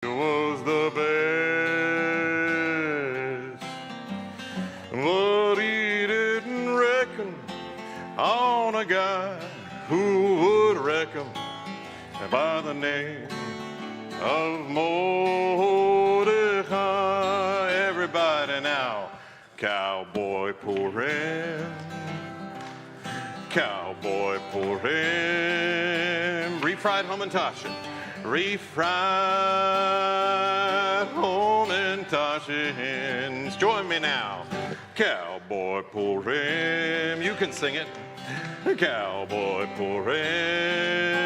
was the best, but he didn't reckon on a guy who would reckon by the name of Mordecai. Everybody now, Cowboy Purim, Cowboy Purim, refried Hamantashen, refried Hamantashen. Join me now, Cowboy Purim. You can sing it. Cowboy Purim.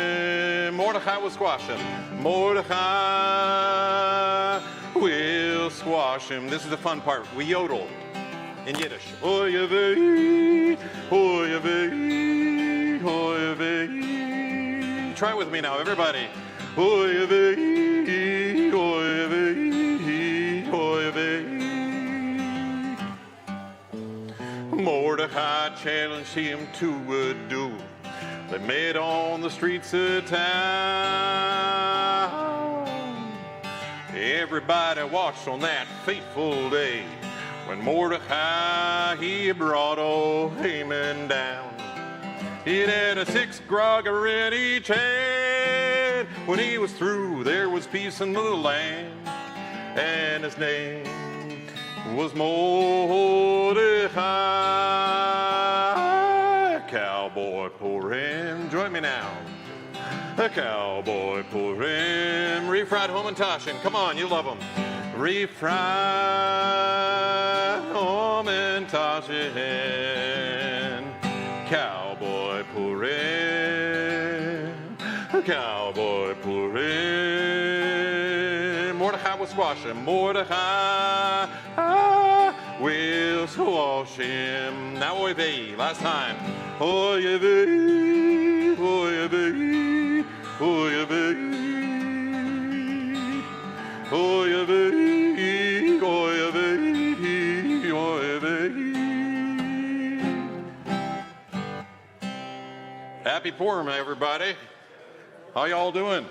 Mordecai will squash him. Mordecai will squash him. This is the fun part. We yodel in Yiddish. Oye vei, oye vei, oye vei. Try it with me now, everybody. Oye vei, oye vei, oye vei. Mordecai challenged him to a duel. They met on the streets of town. Everybody watched on that fateful day when Mordecai, he brought old Haman down. He had a 6 grogger in each hand. When he was through, there was peace in the land, and his name was Mordecai. Cowboy Purim, join me now. A Cowboy Purim, refried Hamantashen. Come on, you love them. Refried Hamantashen. Cowboy Purim, Cowboy Purim. Mordecai will squash him. Mordecai will squash him. Now oy vey, last time. Oy vey, oy vey, oy vey, oy vey, oy vey, oy vey. Happy Purim, everybody. How y'all doing?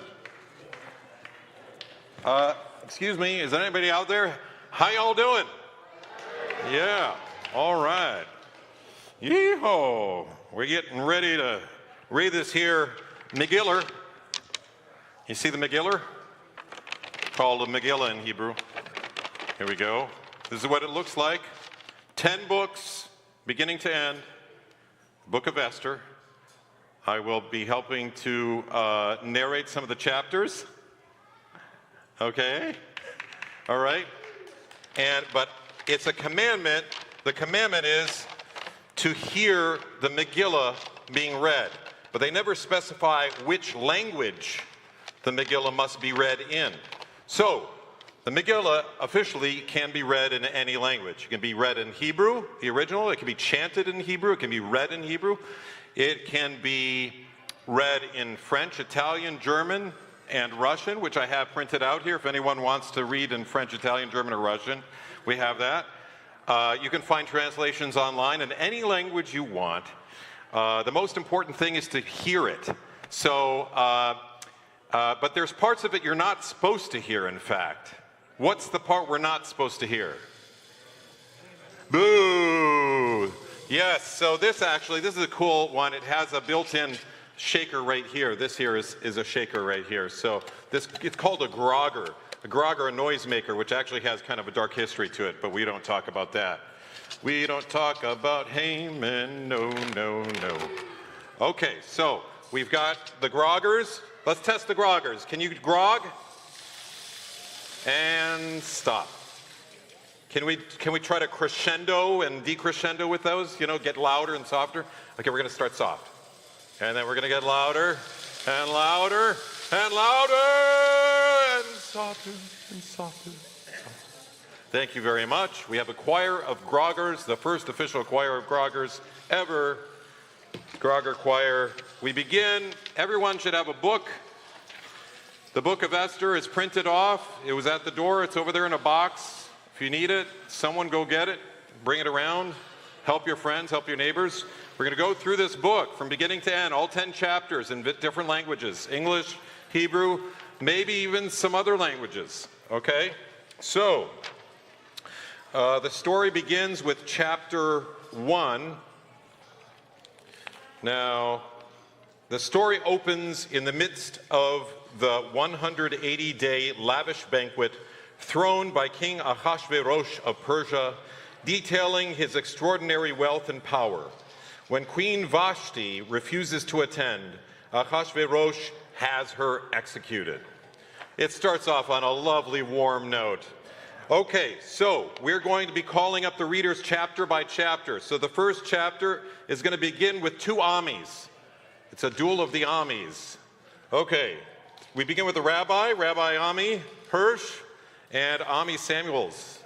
Excuse me, is there anybody out there? How y'all doing? Yeah, all right. Yeehaw. We're getting ready to read this here Megillah. You see the Megillah? Called a Megillah in Hebrew. Here we go. This is what it looks like. 10 books, beginning to end. Book of Esther. I will be helping to narrate some of the chapters. Okay? All right? But it's a commandment. The commandment is to hear the Megillah being read. But they never specify which language the Megillah must be read in. So, the Megillah officially can be read in any language. It can be read in Hebrew, the original. It can be chanted in Hebrew. It can be read in Hebrew. It can be read in French, Italian, German, and Russian, which I have printed out here. If anyone wants to read in French, Italian, German, or Russian, we have that. You can find translations online in any language you want. The most important thing is to hear it. So, but there's parts of it you're not supposed to hear, in fact. What's the part we're not supposed to hear? Boo! Yes, so this is a cool one. It has a built-in shaker right here. This here is a shaker right here. So it's called a grogger. A grogger, a noisemaker, which actually has kind of a dark history to it, but we don't talk about that. We don't talk about Haman, no, no, no. Okay, so we've got the groggers. Let's test the groggers. Can you grog? And stop. Can we try to crescendo and decrescendo with those? You know, get louder and softer? Okay, we're going to start soft. And then we're going to get louder and louder and louder and softer and softer. Thank you very much. We have a choir of groggers, the first official choir of groggers ever. Grogger choir. We begin. Everyone should have a book. The book of Esther is printed off. It was at the door. It's over there in a box. If you need it, someone go get it. Bring it around. Help your friends. Help your neighbors. We're going to go through this book from beginning to end, all 10 chapters in different languages, English, Hebrew, maybe even some other languages, okay? So, the story begins with chapter 1. Now, the story opens in the midst of the 180-day lavish banquet thrown by King Ahasuerus of Persia, detailing his extraordinary wealth and power. When Queen Vashti refuses to attend, Ahasuerus has her executed. It starts off on a lovely warm note. Okay, so we're going to be calling up the readers chapter by chapter. So the first chapter is going to begin with two Amis. It's a duel of the Amis. Okay, we begin with the Rabbi Ami Hirsch and Ami Samuels.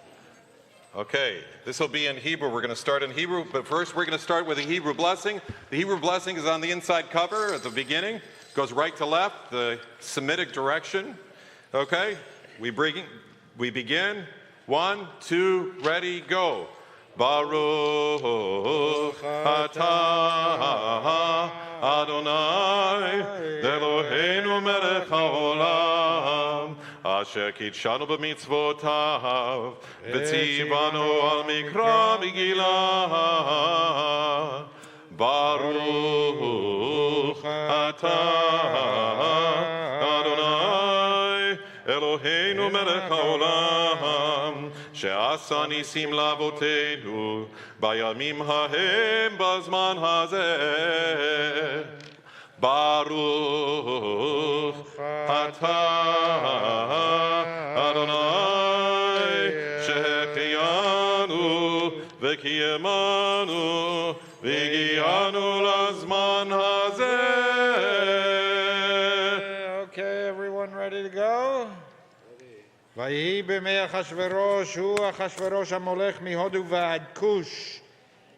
Okay, this will be in Hebrew. We're going to start in Hebrew, but first we're going to start with the Hebrew blessing. The Hebrew blessing is on the inside cover at the beginning. Goes right to left, the Semitic direction. Okay, we begin. 1, 2, ready, go. Baruch atah Adonai Eloheinu melech haolam asher kitshanu b'mitzvotav v'tzivanu al mikra Megillah. Baruch atah Adonai Eloheinu melech haolam שעשה ניסים לאבותינו בימים ההם בזמן הזה. ברוך אתה אדוני שהחיינו וקיימנו והגיענו לזמן הזה. Okay, everyone ready to go? ויהי בימי אחשוורוש, הוא אחשוורוש המולך מהודו ועד כוש,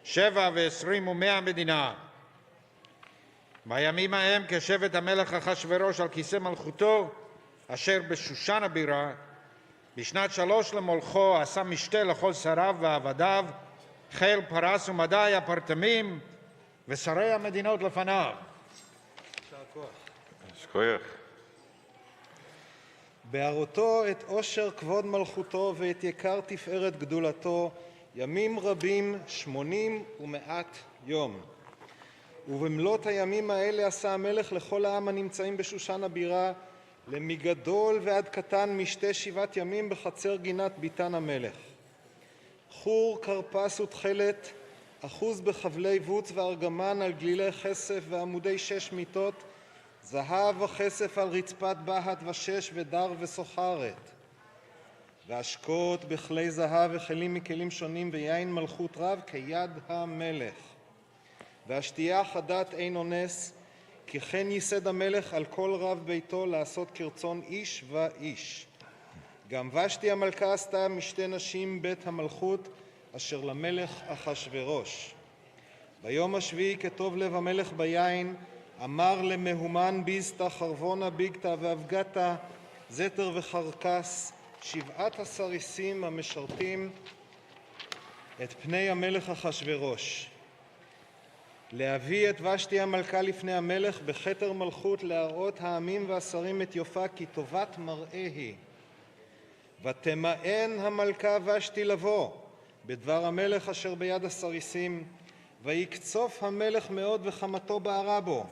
27 מדינה. בימים ההם כשבט המלך אחשוורוש על כיסא מלכותו, אשר בשושן הבירה, בשנת 3 למולכו עשה משתה לכל שריו ועבדיו, חיל פרס ומדי הפרטמים, ושרי המדינות לפניו. שכוח. בהראותו את עושר כבוד מלכותו ואת יקר תפארת גדולתו ימים רבים 80 ומעט יום. ובמלאת הימים האלה עשה המלך לכל העם הנמצאים בשושן הבירה למגדול ועד קטן משתה 7 ימים בחצר גינת ביתן המלך. חור, כרפס ותכלת, אחוז בחבלי בוץ וארגמן על גלילי כסף ועמודי 6 מיטות, זהב וכסף על רצפת בהת ושש ודר וסוחרת, והשקות בכלי זהב וכלים מכלים שונים ויין מלכות רב כיד המלך. והשתייה חדת אין אונס, כי כן ייסד המלך על כל רב ביתו לעשות כרצון איש ואיש. גם ושתי המלכה עשתה משתי נשים בית המלכות אשר למלך אחשוורוש. ביום השביעי כטוב לב המלך ביין, אמר למהומן ביזתא חרבונה ביגתא ואבגתא זתר וחרקס 7 הסריסים המשרתים את פני המלך אחשוורוש, להביא את ושתי המלכה לפני המלך בכתר מלכות להראות העמים והשרים את יופה כי טובת מראה היא. ותמאן המלכה ושתי לבוא בדבר המלך אשר ביד הסריסים, ויקצוף המלך מאוד וחמתו בערה בו.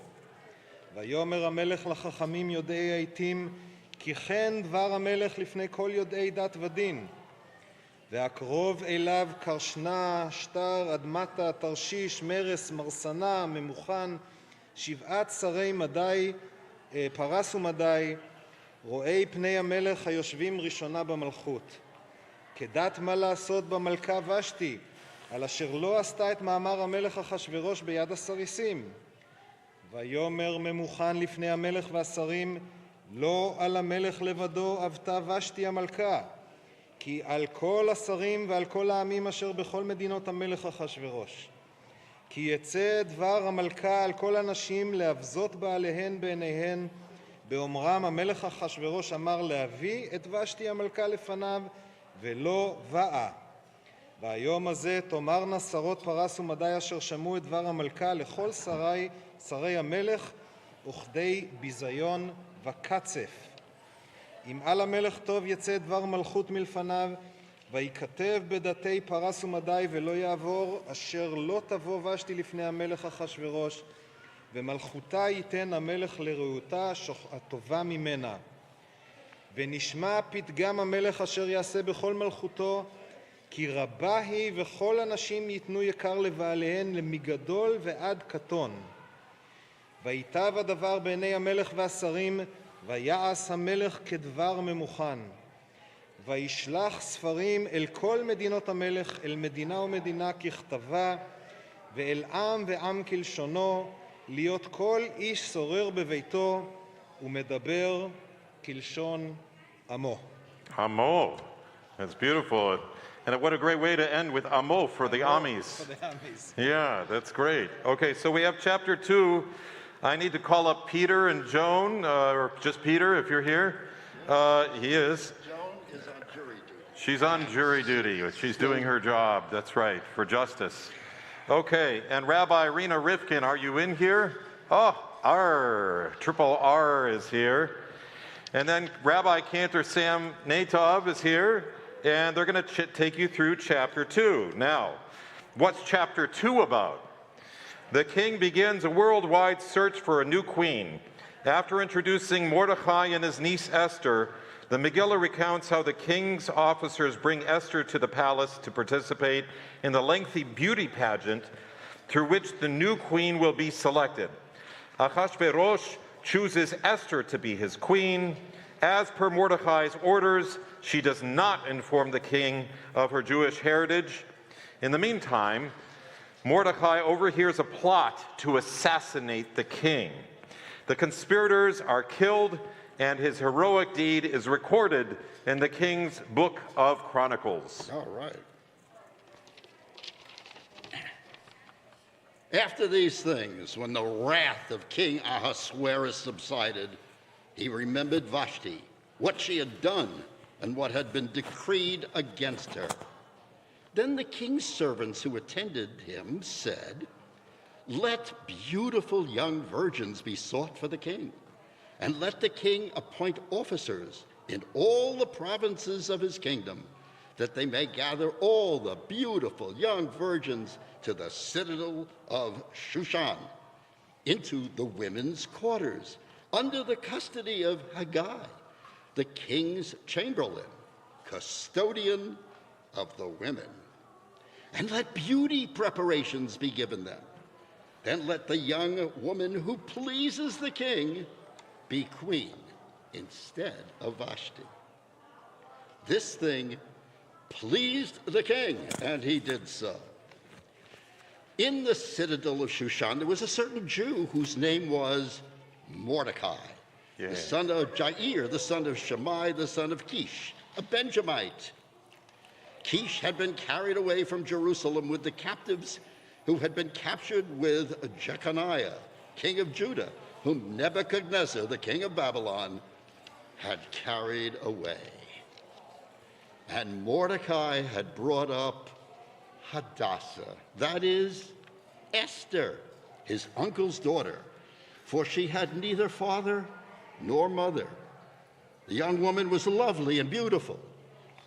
ויאמר המלך לחכמים יודעי העיתים, כי כן דבר המלך לפני כל יודעי דת ודין. והקרוב אליו קרשנה, שטר, אדמתה, תרשיש, מרס, מרסנה, ממוכן, 7 שרי מדי, פרס ומדי, רואי פני המלך היושבים ראשונה במלכות. כדת מה לעשות במלכה ושתי, על אשר לא עשתה את מאמר המלך אחשוורוש ביד הסריסים. ויאמר ממוכן לפני המלך והשרים, לא על המלך לבדו אבתה ושתי המלכה, כי על כל השרים ועל כל העמים אשר בכל מדינות המלך אחשוורוש. כי יצא דבר המלכה על כל הנשים להבזות בעליהן בעיניהן, באומרם המלך אחשוורוש אמר להביא את ושתי המלכה לפניו, ולא באה. והיום הזה תאמרנה שרות פרס ומדי אשר שמעו את דבר המלכה לכל שרי המלך וכדי ביזיון וקצף. אם על המלך טוב יצא דבר מלכות מלפניו, ויכתב בדתי פרס ומדי ולא יעבור, אשר לא תבוא ושתי לפני המלך אחשוורוש, ומלכותה ייתן המלך לרעותה הטובה ממנה. ונשמע פתגם המלך אשר יעשה בכל מלכותו, כי רבה היא וכל אנשים ייתנו יקר לבעליהן, מגדול ועד קטון. ויטב הדבר בעיני המלך והשרים, ויעש המלך כדבר ממוכן. וישלח ספרים אל כל מדינות המלך, אל מדינה ומדינה ככתבה, ואל עם ועם כלשונו, להיות כל איש שורר בביתו ומדבר כלשון עמו. Amo. That's beautiful. And what a great way to end with Amo for the Amis. For the Amis. Yeah, that's great. Okay, so we have chapter 2. I need to call up Peter and Joan, or just Peter if you're here. He is. Joan is on jury duty. She's on jury duty. She's doing her job. That's right, for justice. Okay, and Rabbi Rena Rifkin, are you in here? Oh, R, triple R is here. And then Rabbi Cantor Sam Natov is here, and they're going to take you through chapter 2. Now, what's chapter 2 about? The king begins a worldwide search for a new queen. After introducing Mordecai and his niece Esther, the Megillah recounts how the king's officers bring Esther to the palace to participate in the lengthy beauty pageant through which the new queen will be selected. Achashverosh chooses Esther to be his queen. As per Mordecai's orders, she does not inform the king of her Jewish heritage. In the meantime, Mordecai overhears a plot to assassinate the king. The conspirators are killed, and his heroic deed is recorded in the king's book of Chronicles. All right. After these things, when the wrath of King Ahasuerus subsided, he remembered Vashti, what she had done, and what had been decreed against her. Then the king's servants who attended him said, "Let beautiful young virgins be sought for the king, and let the king appoint officers in all the provinces of his kingdom, that they may gather all the beautiful young virgins to the citadel of Shushan, into the women's quarters, under the custody of Haggai, the king's chamberlain, custodian of the women. And let beauty preparations be given them. Then let the young woman who pleases the king be queen instead of Vashti." This thing pleased the king, and he did so. In the citadel of Shushan, there was a certain Jew whose name was Mordecai, the son of Jair, the son of Shammai, the son of Kish, a Benjamite. Kish had been carried away from Jerusalem with the captives who had been captured with Jeconiah, king of Judah, whom Nebuchadnezzar, the king of Babylon, had carried away. And Mordecai had brought up Hadassah, that is, Esther, his uncle's daughter, for she had neither father nor mother. The young woman was lovely and beautiful.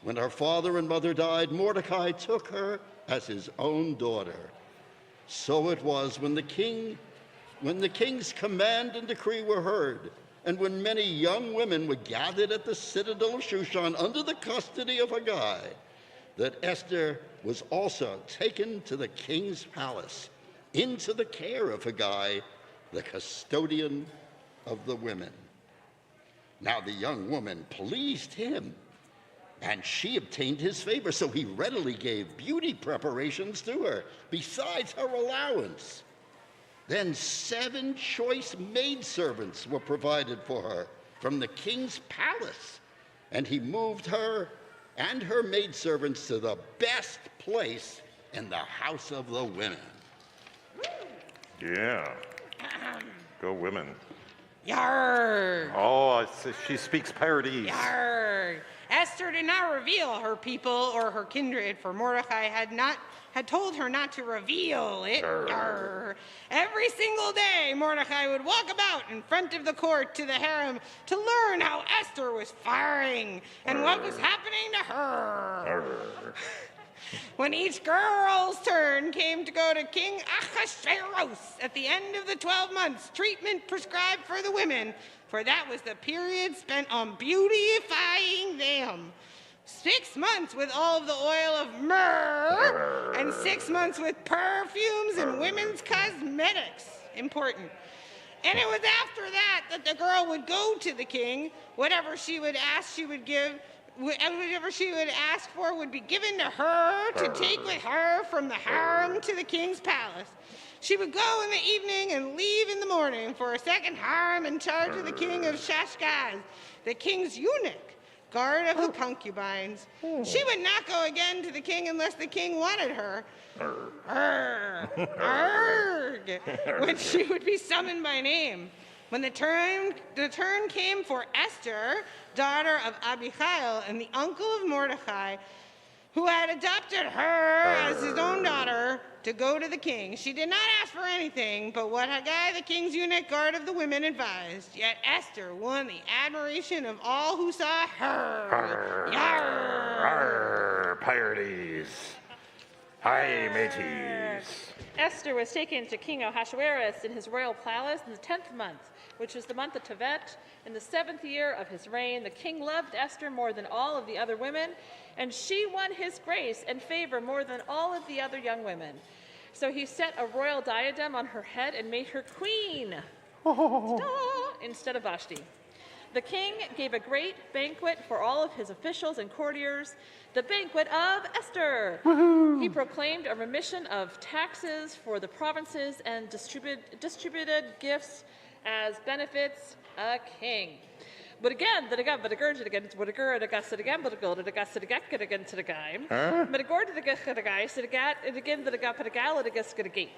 When her father and mother died, Mordecai took her as his own daughter. So it was when the king's command and decree were heard, and when many young women were gathered at the citadel of Shushan under the custody of Haggai, that Esther was also taken to the king's palace, into the care of Haggai, the custodian of the women. Now the young woman pleased him, and she obtained his favor, so he readily gave beauty preparations to her, besides her allowance. Then 7 choice maidservants were provided for her from the king's palace, and he moved her and her maidservants to the best place in the house of the women. Yeah. Go women. Yarr! Oh, she speaks Paradise. Yarr! Esther did not reveal her people or her kindred, for Mordecai had told her not to reveal it. Every single day, Mordecai would walk about in front of the court to the harem to learn how Esther was faring and what was happening to her. When each girl's turn came to go to King Ahasuerus at the end of the 12 months, treatment prescribed for the women, for that was the period spent on beautifying them. 6 months with all of the oil of myrrh, and 6 months with perfumes and women's cosmetics. Important. And it was after that the girl would go to the king. Whatever she would ask, she would give. Whatever she would ask for would be given to her to take with her from the harem to the king's palace. She would go in the evening and leave in the morning for a second harem in charge of the king of Shashgaz, the king's eunuch, guard of the concubines. She would not go again to the king unless the king wanted her. When she would be summoned by name. When the turn came for Esther, daughter of Abihail and the uncle of Mordecai, who had adopted her as his own daughter, to go to the king. She did not ask for anything but what Haggai, the king's eunuch, guard of the women, advised. Yet Esther won the admiration of all who saw her. Pirates. Hi, mateys. Esther was taken to King Ahasuerus in his royal palace in the 10th month, which was the month of Tevet, in the 7th year of his reign. The king loved Esther more than all of the other women, and she won his grace and favor more than all of the other young women. So he set a royal diadem on her head and made her queen instead of Vashti. The king gave a great banquet for all of his officials and courtiers, the banquet of Esther. He proclaimed a remission of taxes for the provinces and distributed gifts as benefits a king. But again, the again, but again, but again, but again, but again, but again, but again, but again, but again, but again, but again, but again, but again, but again, but again,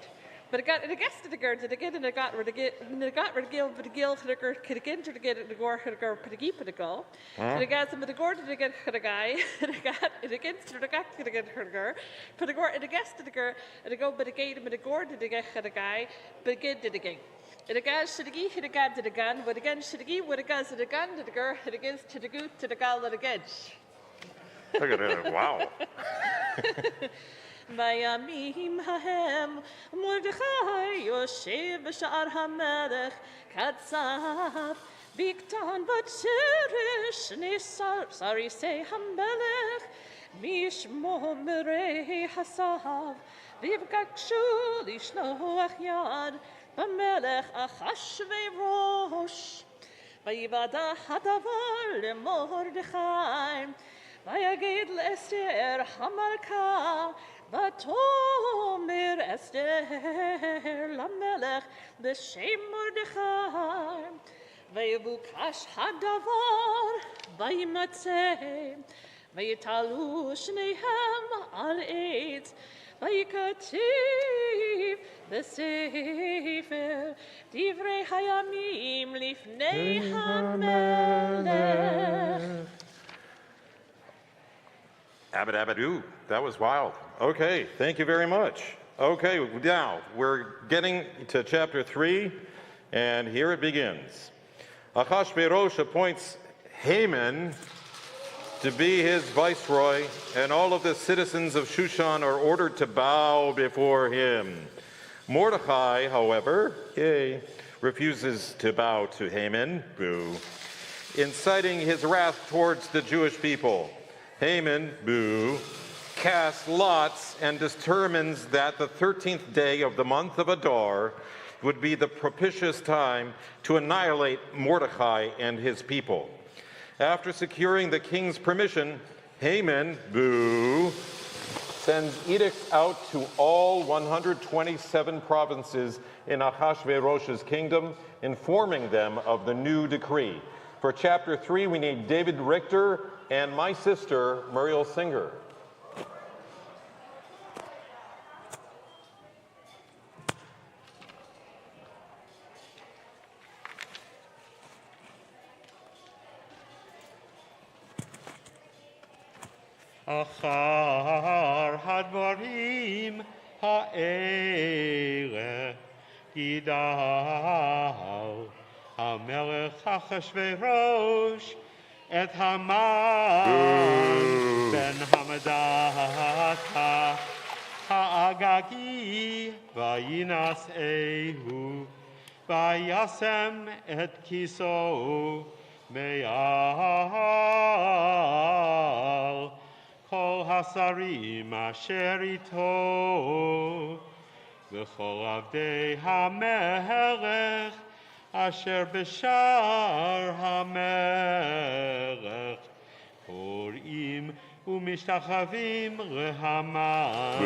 but it got it gets to the guard to get and it got rid of it and it got rid of Gil but Gil to the guard could again to get it the gore to go to keep it go and it got some of the gore to get the guy and it got it against to the guy to get her put the gore and it gets to the girl and it go but again but the gore to get the guy but again did again it again should he hit a gun to the gun but again should he what it goes to the gun to the girl it against to the goot to the gal that again. Look at it. Wow. בימים ההם מרדכי יושב בשער המלך כצף בקטן בצרש סריסי המלך משמו מרי הסב ויבקשו לשלוח יד במלך אחשוורוש ויוודע הדבר למרדכי ויגיד לאסתר המלכה ותאמר אסתר למלך בשם מרדכי ויבוקש הדבר וימצא ויתעלו שניהם על עץ ויקציב בספר דברי הימים לפני המלך. Abadabadoo. That was wild. Okay, thank you very much. Okay, now we're getting to chapter 3, and here it begins. Achashverosh appoints Haman to be his viceroy, and all of the citizens of Shushan are ordered to bow before him. Mordecai, however, refuses to bow to Haman, inciting his wrath towards the Jewish people. Haman, casts lots and determines that the 13th day of the month of Adar would be the propitious time to annihilate Mordecai and his people. After securing the king's permission, Haman, sends edicts out to all 127 provinces in Ahasuerus's kingdom, informing them of the new decree. For chapter 3, we need David Richter and my sister, Muriel Singer. אחר הדברים האלה ידע המלך אחשוורוש את המן בן המדתה האגגי וינשאהו וישם את כיסו מעל כל השרים אשר איתו וכל עבדי המלך אשר בשער המלך קוראים ומשתחווים להמן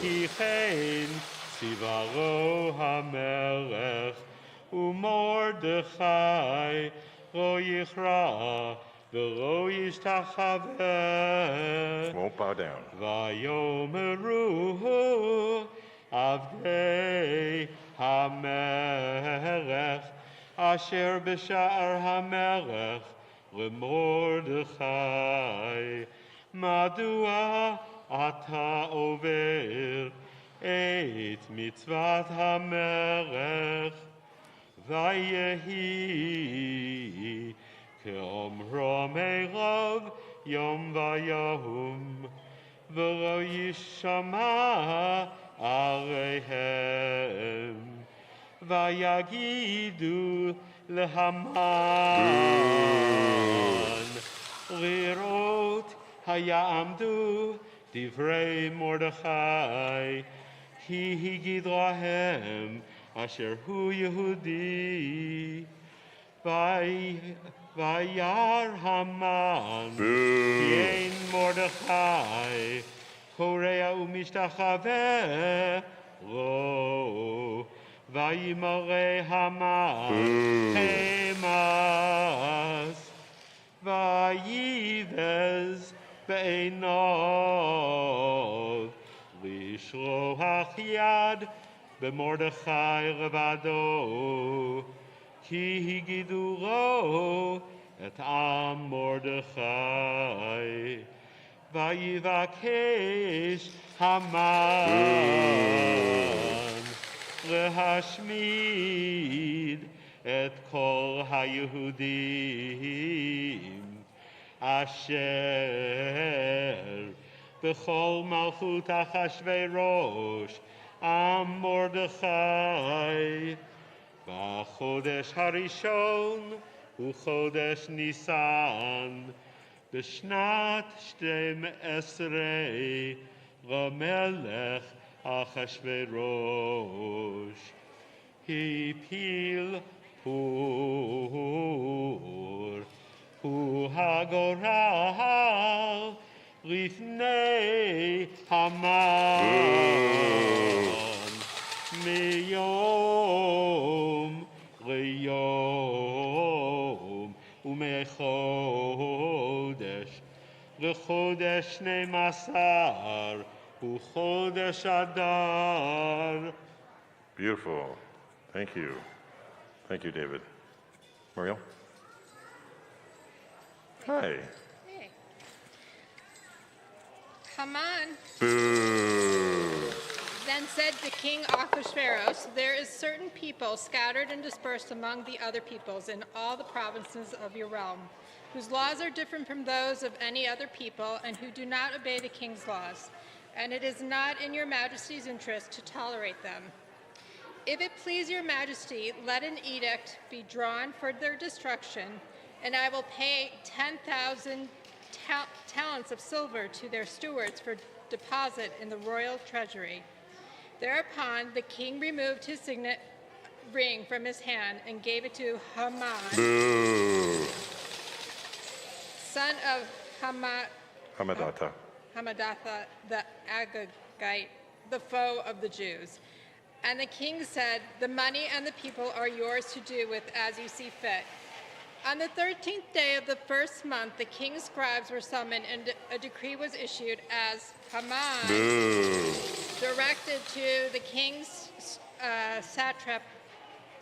כי כן ציוורו המלך ומרדכי לא יכרע ולא ישתחווה Won't bow down. ויאמרו עבדי המלך אשר בשער המלך למרדכי מדוע אתה עובר את מצוות המלך ויהי כאומרם אליו יום ויום ולא יישמע עליהם ויגידו להמן לראות היעמדו דברי מרדכי כי הגיד להם אשר הוא יהודי וירא המן כי אין מרדכי קורע ומשתחווה לו וימלא המן חמס ויבז בעיניו לשלוח יד במרדכי לבדו כי הגידו לו את עם מרדכי ויבקש המן להשמיד את כל היהודים אשר בכל מלכות אחשוורוש עם מרדכי בחודש הראשון וחודש ניסן בשנת 12 למלך אחשוורוש הפיל פור הוא הגורל לפני המן מיום ליום ומחודש לחודש 12 וחודש אדר. Beautiful. Thank you. Thank you, David. Muriel? Hi. Hey. Haman Boo. then said to King Ahasuerus, "There is certain people scattered and dispersed among the other peoples in all the provinces of your realm, whose laws are different from those of any other people, and who do not obey the king's laws. And it is not in your majesty's interest to tolerate them. If it please your majesty, let an edict be drawn for their destruction, and I will pay 10,000 talents of silver to their stewards for deposit in the royal treasury." Thereupon the king removed his signet ring from his hand and gave it to Haman, son of Hamadatha. Hamadatha the Agagite, the foe of the Jews. And the king said, "The money and the people are yours to do with as you see fit." On the 13th day of the first month, the king's scribes were summoned, and a decree was issued as Haman directed to the king's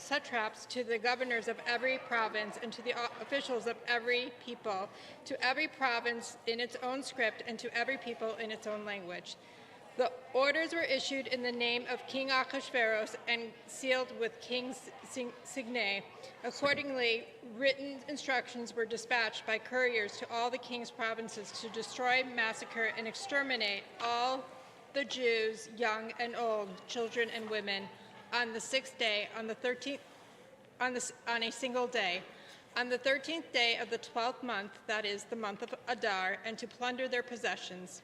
satraps, to the governors of every province, and to the officials of every people, to every province in its own script, and to every people in its own language. The orders were issued in the name of King Ahasuerus and sealed with King's signet. Accordingly, written instructions were dispatched by couriers to all the king's provinces to destroy, massacre, and exterminate all the Jews, young and old, children and women, on the 6th day, on the 13th, on a single day, on the 13th day of the 12th month, that is the month of Adar, and to plunder their possessions.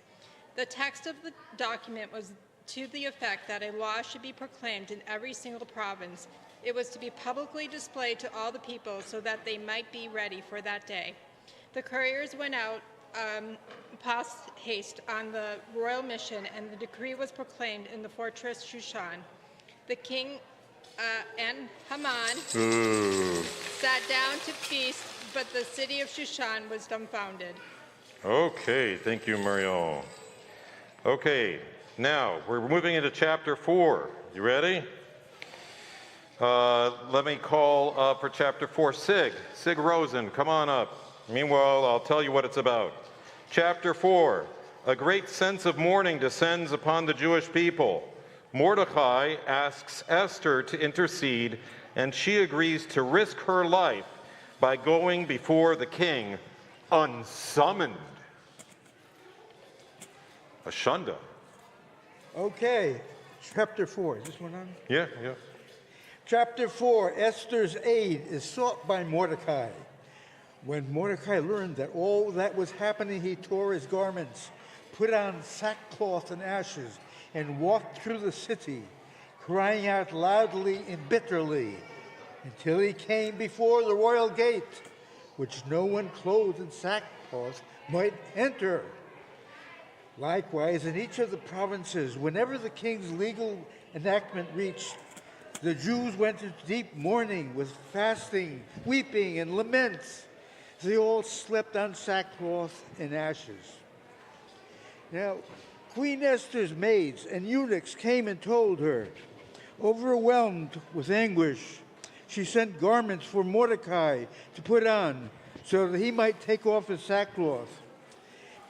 The text of the document was to the effect that a law should be proclaimed in every single province. It was to be publicly displayed to all the people so that they might be ready for that day. The couriers went out post haste on the royal mission, and the decree was proclaimed in the fortress Shushan. The king and Haman sat down to feast, but the city of Shushan was dumbfounded. Okay, thank you, Mariel. Okay, now we're moving into chapter 4. You ready? Let me call for chapter 4 Sig Rosen, come on up. Meanwhile, I'll tell you what it's about. Chapter 4, a great sense of mourning descends upon the Jewish people. Mordecai asks Esther to intercede, and she agrees to risk her life by going before the king unsummoned. Ashunda. Okay, chapter 4. Is this one on? Yeah. Chapter 4, Esther's aid is sought by Mordecai. When Mordecai learned that all that was happening, he tore his garments, put on sackcloth and ashes, and walked through the city, crying out loudly and bitterly, until he came before the royal gate, which no one clothed in sackcloth might enter. Likewise, in each of the provinces, whenever the king's legal enactment reached, the Jews went into deep mourning with fasting, weeping, and laments. They all slept on sackcloth and ashes. Now, Queen Esther's maids and eunuchs came and told her. Overwhelmed with anguish, she sent garments for Mordecai to put on so that he might take off his sackcloth.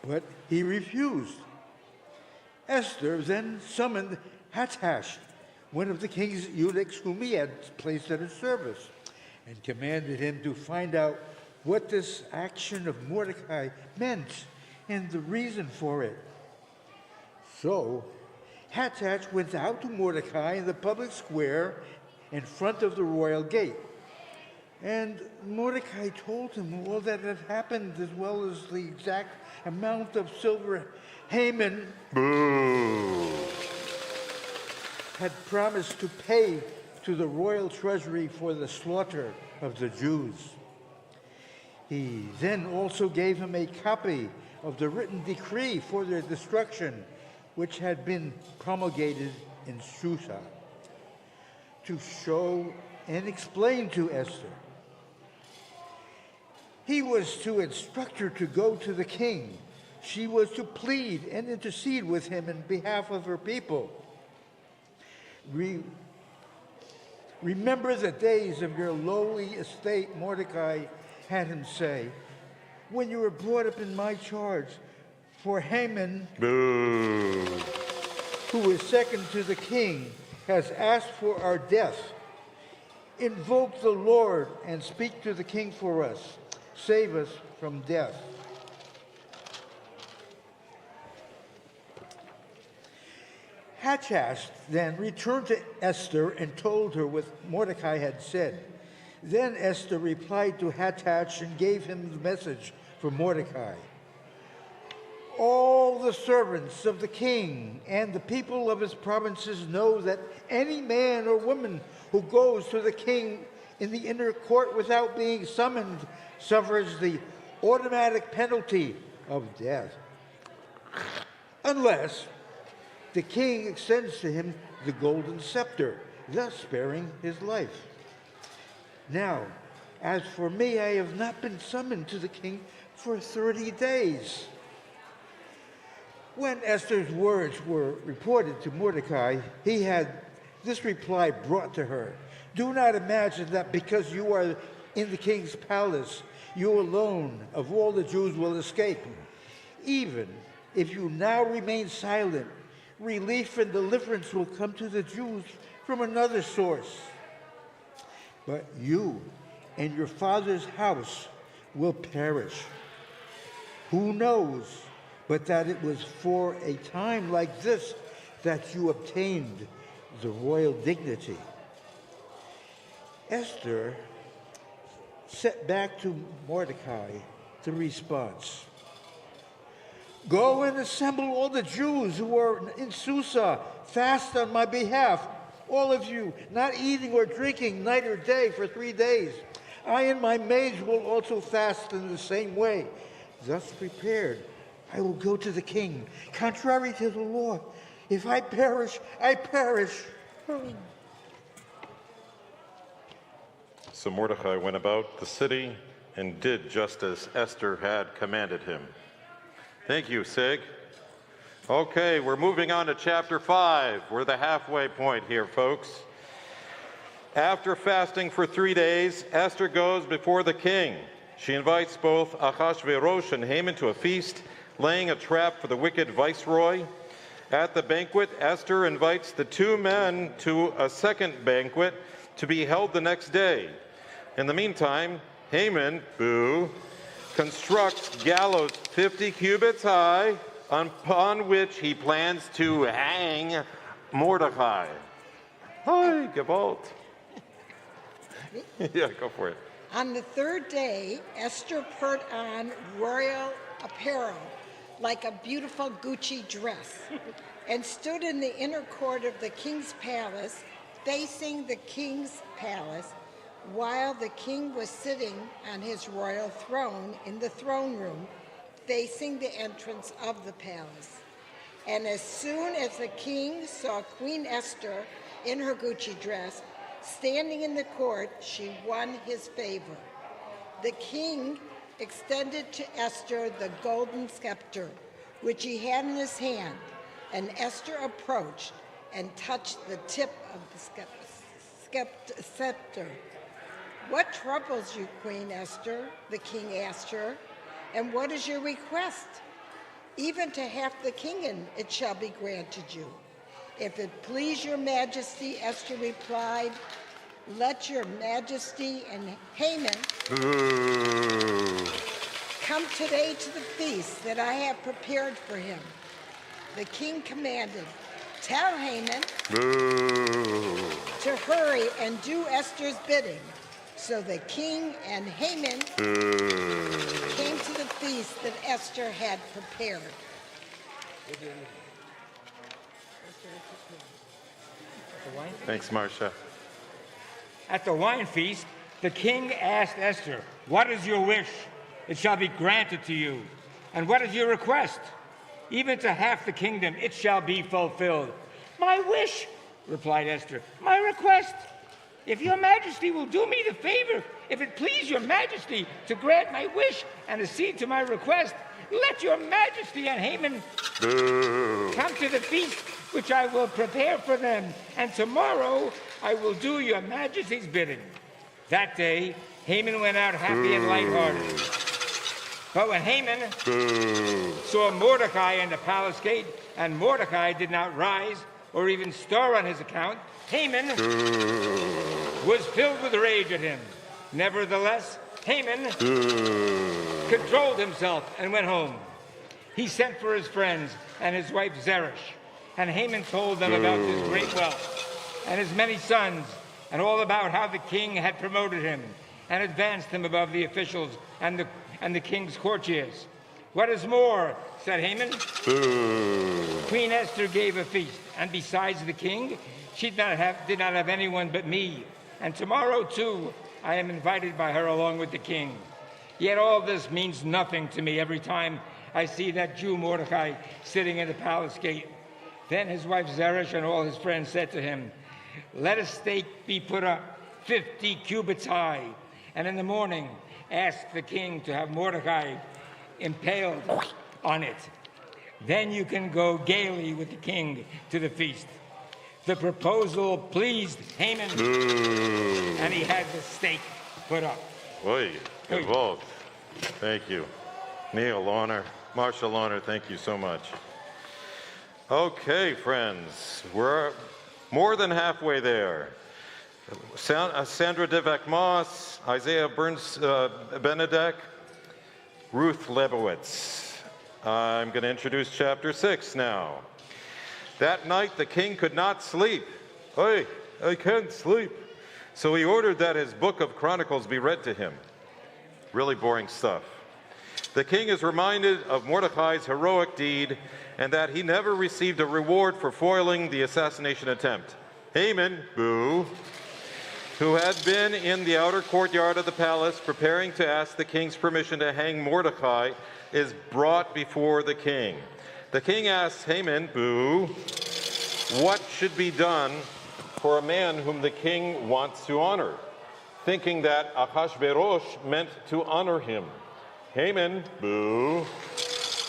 But he refused. Esther then summoned Hattash, one of the king's eunuchs whom he had placed at his service, and commanded him to find out what this action of Mordecai meant and the reason for it. So Hattash went out to Mordecai in the public square in front of the royal gate. And Mordecai told him all that had happened, as well as the exact amount of silver Haman had promised to pay to the royal treasury for the slaughter of the Jews. He then also gave him a copy of the written decree for their destruction, which had been promulgated in Susa, to show and explain to Esther. He was to instruct her to go to the king. She was to plead and intercede with him in behalf of her people. Remember the days of your lowly estate, Mordecai had him say, when you were brought up in my charge. For Haman, who is second to the king, has asked for our death. Invoke the Lord and speak to the king for us. Save us from death. Hattash then returned to Esther and told her what Mordecai had said. Then Esther replied to Hattash and gave him the message for Mordecai. All the servants of the king and the people of his provinces know that any man or woman who goes to the king in the inner court without being summoned suffers the automatic penalty of death, unless the king extends to him the golden scepter, thus sparing his life. Now, as for me, I have not been summoned to the king for 30 days. When Esther's words were reported to Mordecai, he had this reply brought to her. Do not imagine that because you are in the king's palace, you alone of all the Jews will escape. Even if you now remain silent, relief and deliverance will come to the Jews from another source. But you and your father's house will perish. Who knows but that it was for a time like this that you obtained the royal dignity. Esther sent back to Mordecai the response. Go and assemble all the Jews who are in Susa, fast on my behalf, all of you, not eating or drinking night or day for 3 days. I and my maids will also fast in the same way. Thus prepared, I will go to the king, contrary to the law. If I perish, I perish. So Mordecai went about the city and did just as Esther had commanded him. Thank you, Sig. Okay, we're moving on to chapter 5. We're the halfway point here, folks. After fasting for 3 days, Esther goes before the king. She invites both Ahasuerus and Haman to a feast, laying a trap for the wicked viceroy. At the banquet, Esther invites the two men to a second banquet to be held the next day. In the meantime, Haman, constructs gallows 50 cubits high, upon which he plans to hang Mordecai. Hi, Gewalt. Yeah, go for it. On the third day, Esther put on royal apparel, like a beautiful Gucci dress, and stood in the inner court of the king's palace, facing the king's palace, while the king was sitting on his royal throne in the throne room, facing the entrance of the palace. And as soon as the king saw Queen Esther in her Gucci dress, standing in the court, she won his favor. The king extended to Esther the golden scepter, which he had in his hand, and Esther approached and touched the tip of the scepter. What troubles you, Queen Esther? The king asked her. And what is your request? Even to half the kingdom it shall be granted you. If it please your majesty, Esther replied, let your majesty and Haman come today to the feast that I have prepared for him. The king commanded, tell Haman to hurry and do Esther's bidding. So the king and Haman came to the feast that Esther had prepared. Thanks, Marcia. At the wine feast, the king asked Esther, what is your wish? It shall be granted to you. And what is your request? Even to half the kingdom it shall be fulfilled. My wish, replied Esther, my request. If your majesty will do me the favor, if it please your majesty to grant my wish and accede to my request, let your majesty and Haman come to the feast which I will prepare for them, and tomorrow I will do your majesty's bidding. That day, Haman went out happy and lighthearted. But when Haman saw Mordecai in the palace gate, and Mordecai did not rise or even stir on his account, Haman was filled with rage at him. Nevertheless, Haman controlled himself and went home. He sent for his friends and his wife Zeresh, and Haman told them about his great wealth and his many sons, and all about how the king had promoted him and advanced him above the officials and the king's courtiers. What is more, said Haman, Queen Esther gave a feast, and besides the king, she did not have anyone but me. And tomorrow, too, I am invited by her along with the king. Yet all this means nothing to me every time I see that Jew Mordecai sitting in the palace gate. Then his wife Zeresh and all his friends said to him, let a stake be put up 50 cubits high, and in the morning ask the king to have Mordecai impaled on it. Then you can go gaily with the king to the feast. The proposal pleased Haman, and he had the stake put up. Oy, involved. Thank you. Neil Lawner, Marshall Lawner, thank you so much. Okay, friends, we're more than halfway there. Sandra Devak-Moss, Isaiah Burns Benedek, Ruth Lebowitz. I'm going to introduce chapter 6 now. That night the king could not sleep. Hey, I can't sleep. So he ordered that his book of Chronicles be read to him. Really boring stuff. The king is reminded of Mordecai's heroic deed and that he never received a reward for foiling the assassination attempt. Haman, boo, who had been in the outer courtyard of the palace preparing to ask the king's permission to hang Mordecai, is brought before the king. The king asks Haman, boo, what should be done for a man whom the king wants to honor, thinking that Ahasuerus meant to honor him. Haman, boo,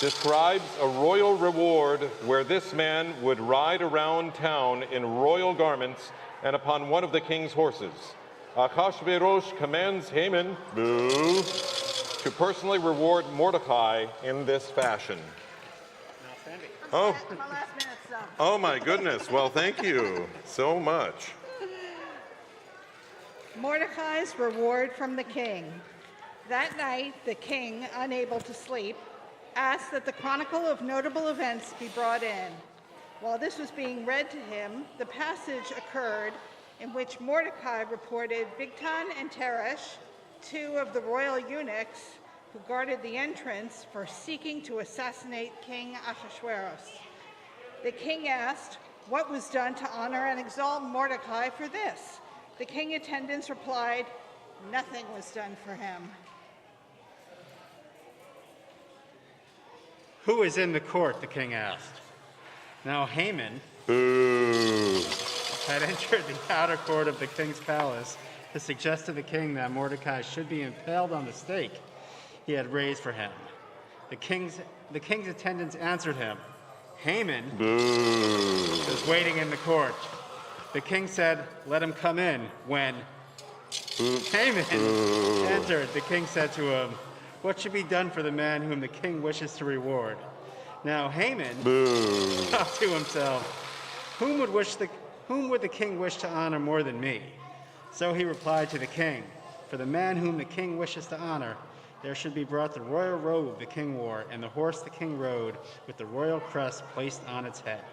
describes a royal reward where this man would ride around town in royal garments and upon one of the king's horses. Ahasuerus commands Haman, boo, to personally reward Mordecai in this fashion. Oh, oh my goodness. Well, thank you so much. Mordecai's reward from the king. That night, the king, unable to sleep, asked that the chronicle of notable events be brought in. While this was being read to him, the passage occurred in which Mordecai reported Bigtan and Teresh, two of the royal eunuchs who guarded the entrance, for seeking to assassinate King Ahasuerus. The king asked what was done to honor and exalt Mordecai for this. The king attendants replied, nothing was done for him. Who is in the court? The king asked. Now Haman had entered the outer court of the king's palace to suggest to the king that Mordecai should be impaled on the stake he had raised for him. The king's attendants answered him, Haman is waiting in the court. The king said, let him come in. When Haman entered, the king said to him, what should be done for the man whom the king wishes to reward? Now Haman thought to himself, whom would the king wish to honor more than me? So he replied to the king, for the man whom the king wishes to honor, there should be brought the royal robe the king wore, and the horse the king rode, with the royal crest placed on its head.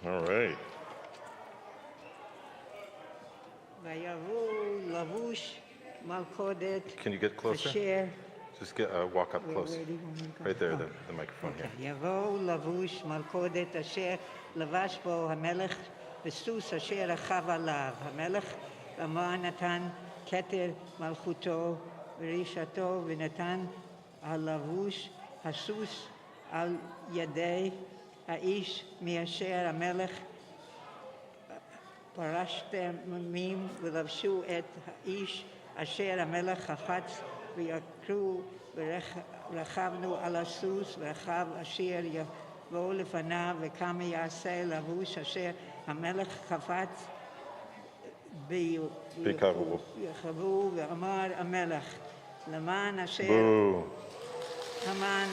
All right. Can you get closer? Just walk up close. Right there, the microphone here. יבואו לבוש מלכודת אשר לבש בו המלך וסוס אשר רכב עליו. המלך אמר נתן כתר מלכותו ורישתו ונתן הלבוש הסוס על ידי האיש מאשר המלך פרשתם מים ולבשו את האיש אשר המלך חפץ ויקרו ורכבנו על הסוס ורכב אשר יבוא לפניו וכמה יעשה לבוש אשר המלך חפץ ויחבו ואמר המלך למען אשר המן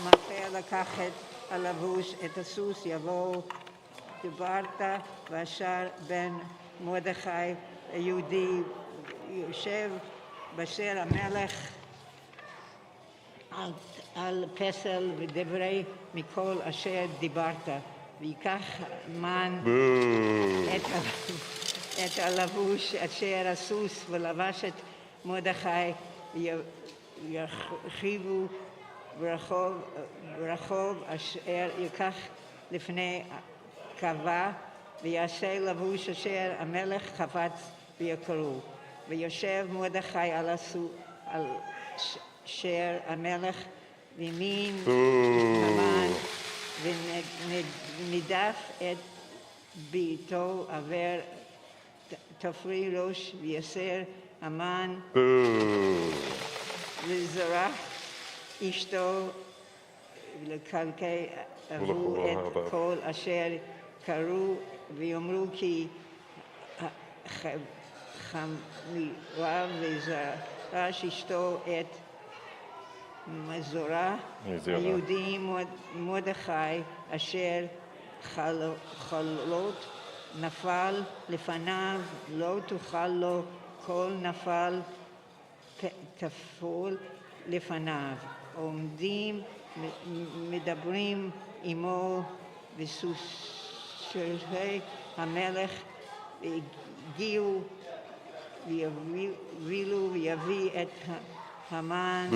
מאחר לקחת הלבוש את הסוס יבוא דיברת ואשר בן מרדכי היהודי יושב בשל המלך על פסל ודברי מכל אשר דיברת ויקח מן את הלבוש אשר הסוס ולבש את מרדכי וירחיבו ברחוב אשר ייקח לפני קבע ויעשה לבוש אשר המלך חפץ ויקרו ויושב מרדכי על אשר המלך וימין המן ונידף את ביתו עבר תפרי ראש ויסר המן וזרח אשתו ולקלקלו את כל אשר קראו ויאמרו כי חמירה וזרש אשתו את מזורה היהודי מרדכי אשר חלות נפל לפניו לא תוכל לו כל נפל תפול לפניו עומדים מדברים עמו וסוסי המלך הגיעו ויובילו ויביא את המן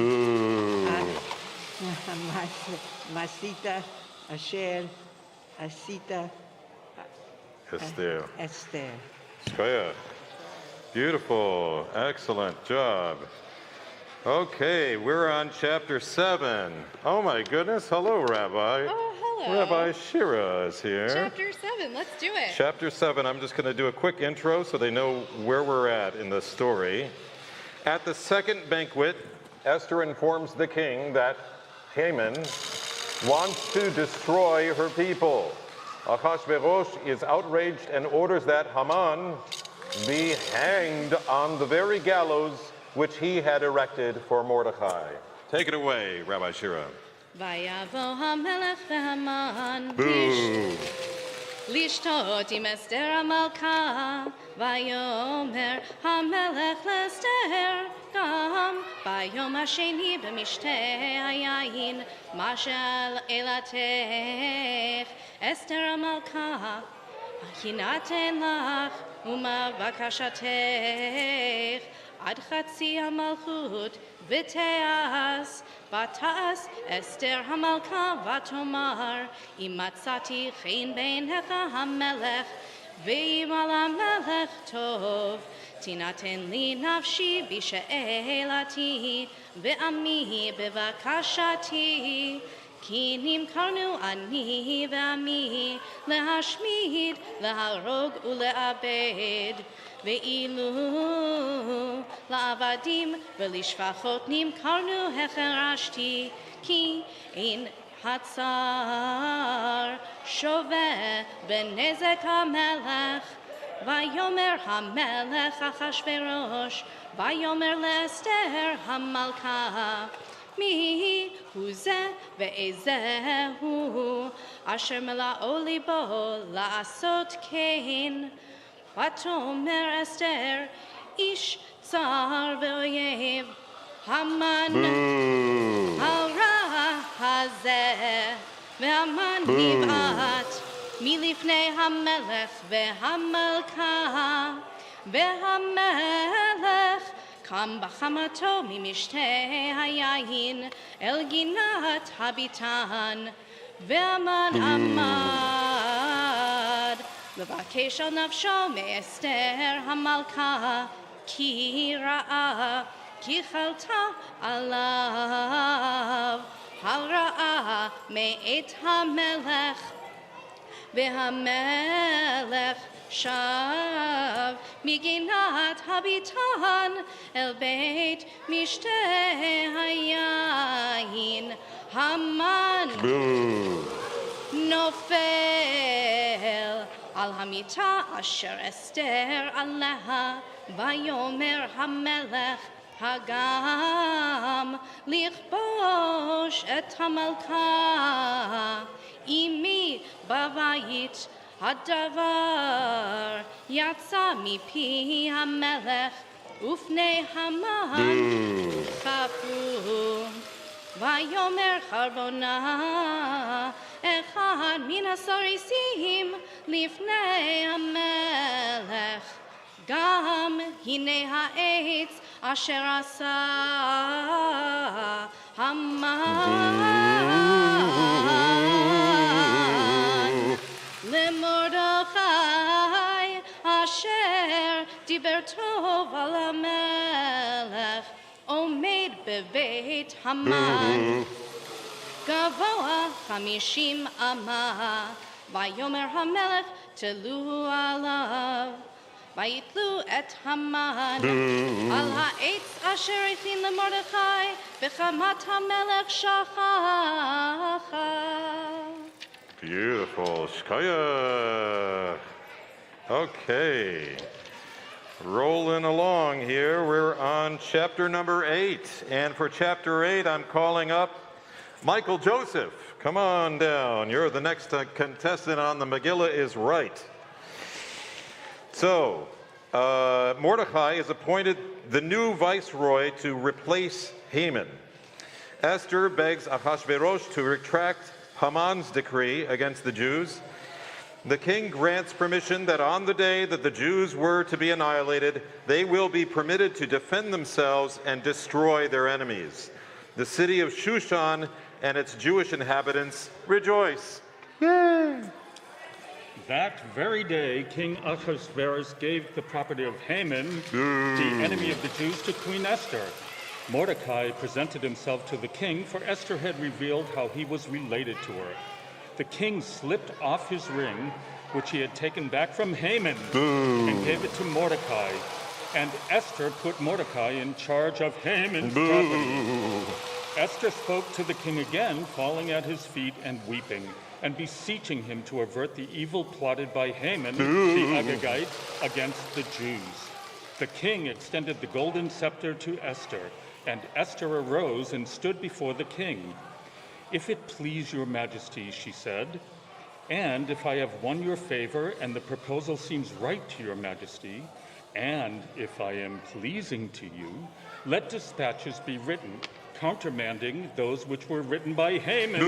המסית אשר עשית Esther. אסתר. Shkoyach. Beautiful. Excellent job. Okay, we're on chapter 7. Oh my goodness. Hello, Rabbi. Oh, hello. Rabbi Shira is here. Chapter 7, let's do it. Chapter 7, I'm just going to do a quick intro so they know where we're at in the story. At the second banquet, Esther informs the king that Haman wants to destroy her people. Ahasuerus is outraged and orders that Haman be hanged on the very gallows which he had erected for Mordecai. Take it away, Rabbi Shira. ויבוא המלך והמן Boo. לשתות עם אסתר המלכה, ויאמר המלך לאסתר גם ביום השני במשתה היין מה שאלתך אסתר המלכה יינתן לך ומה בקשתך עד חצי המלכות ותעש ותעש אסתר המלכה ותאמר אם מצאתי חן בעיניך המלך ואם על המלך טוב תינתן לי נפשי בשאלתי ועמי בבקשתי כי נמכרנו אני ועמי להשמיד להרוג ולאבד ואילו לעבדים ולשפחות נמכרנו החרשתי כי אין הצר שווה בנזק המלך ויאמר המלך אחשוורוש ויאמר לאסתר המלכה מי הוא זה ואיזה הוא אשר מלאו ליבו לעשות כן ותאמר אסתר איש צר ואויב המן הרע הזה והמן נבעט מלפני המלך והמלכה והמלך קם בחמתו ממשתה היין אל גינת הביתן והמן עמד לבקש על נפשו מאסתר המלכה כי ראה כי חלתה עליו הרעה מאת המלך והמלך שב מגינת הביתן אל בית משתה היין המן נופל על המיטה אשר אסתר עליה ויאמר המלך הגם לכבוש את המלכה אמי בבית הדבר יצא מפי המלך ופני המן חפו ויאמר חרבונה אחד מן הסריסים לפני המלך גם הנה העץ אשר עשה המן למרדכי אשר דיבר טוב על המלך עומד בבית המן גבוה 50 אמה ויאמר המלך תלו עליו ויתלו את המן על העץ אשר הכין למרדכי וחמת המלך שכחה. Beautiful. Shkoyach. Okay. Rolling along here. We're on chapter number 8. And for chapter 8, I'm calling up Michael Joseph. Come on down. You're the next contestant on the Megillah is right. So, Mordecai is appointed the new viceroy to replace Haman. Esther begs Ahasuerus to retract Haman's decree against the Jews. The king grants permission that on the day that the Jews were to be annihilated, they will be permitted to defend themselves and destroy their enemies. The city of Shushan and its Jewish inhabitants rejoice. Yay! That very day, King Ahasuerus gave the property of Haman, the enemy of the Jews, to Queen Esther. Mordecai presented himself to the king, for Esther had revealed how he was related to her. The king slipped off his ring, which he had taken back from Haman, and gave it to Mordecai. And Esther put Mordecai in charge of Haman's property. Esther spoke to the king again, falling at his feet and weeping, and beseeching him to avert the evil plotted by Haman, the Agagite, against the Jews. The king extended the golden scepter to Esther, and Esther arose and stood before the king. "If it please your majesty," she said, "and if I have won your favor and the proposal seems right to your majesty, and if I am pleasing to you, let dispatches be written, countermanding those which were written by Haman,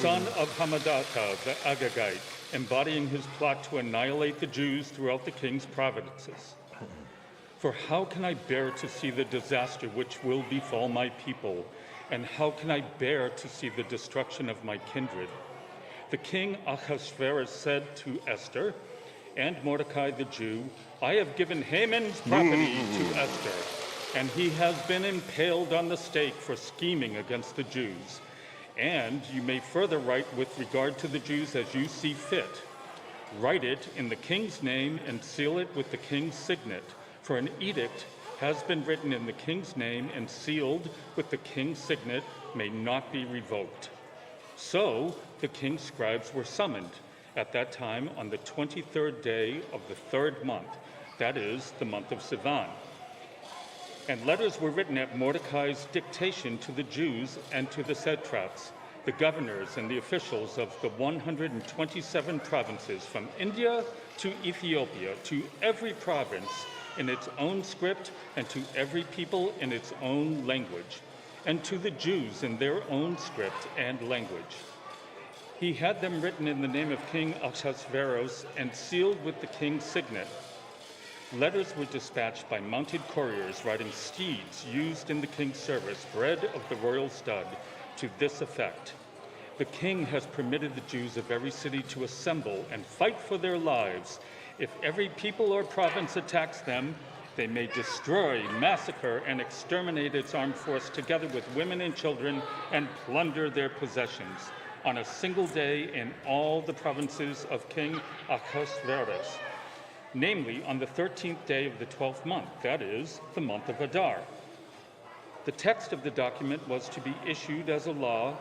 son of Hammedatha, the Agagite, embodying his plot to annihilate the Jews throughout the king's provinces. For how can I bear to see the disaster which will befall my people, and how can I bear to see the destruction of my kindred?" The king Ahasuerus said to Esther and Mordecai the Jew, "I have given Haman's property to Esther, and he has been impaled on the stake for scheming against the Jews. And you may further write with regard to the Jews as you see fit. Write it in the king's name and seal it with the king's signet, for an edict has been written in the king's name and sealed with the king's signet may not be revoked." So the king's scribes were summoned at that time on the 23rd day of the 3rd month, that is, the month of Sivan. And letters were written at Mordecai's dictation to the Jews and to the satraps, the governors and the officials of the 127 provinces from India to Ethiopia, to every province in its own script and to every people in its own language, and to the Jews in their own script and language. He had them written in the name of King Ahasuerus and sealed with the king's signet. Letters were dispatched by mounted couriers riding steeds used in the king's service, bred of the royal stud, to this effect: "The king has permitted the Jews of every city to assemble and fight for their lives. If every people or province attacks them, they may destroy, massacre, and exterminate its armed force together with women and children and plunder their possessions on a single day in all the provinces of King Ahasuerus, namely on the 13th day of the 12th month, that is, the month of Adar." The text of the document was to be issued as a law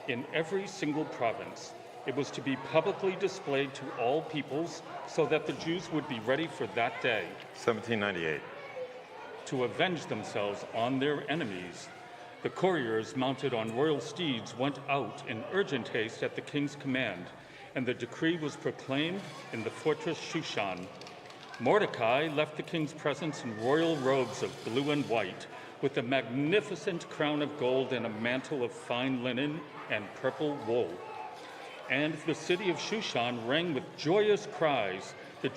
in every single province. It was to be publicly displayed to all peoples so that the Jews would be ready for that day. 1798. To avenge themselves on their enemies. The couriers mounted on royal steeds went out in urgent haste at the king's command, and the decree was proclaimed in the fortress Shushan. Mordecai left the king's presence in royal robes of blue and white, with a magnificent crown of gold and a mantle of fine linen and purple wool. And the city of Shushan rang with joyous cries. The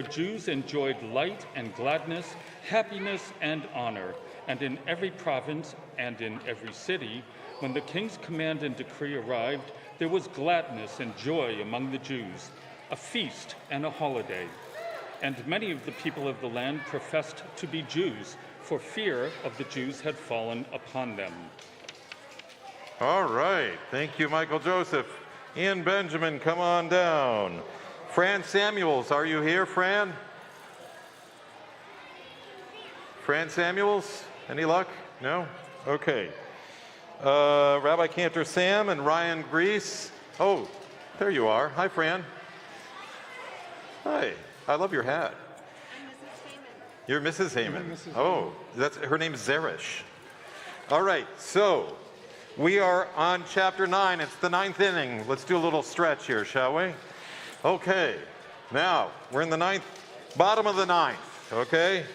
Jews enjoyed light and gladness, happiness and honor. And in every province and in every city, when the king's command and decree arrived, there was gladness and joy among the Jews, a feast and a holiday. And many of the people of the land professed to be Jews, for fear of the Jews had fallen upon them. All right. Thank you, Michael Joseph. Ian Benjamin, come on down. Fran Samuels, are you here, Fran? Fran Samuels, any luck? No? Okay. Rabbi Cantor Sam and Ryan Grease. Oh, there you are. Hi, Fran. Hi. I love your hat. You're Mrs. Heyman. Oh, her name's Zeresh. All right, so we are on chapter 9. It's the 9th inning. Let's do a little stretch here, shall we? Okay, now we're in the bottom of the 9th, okay?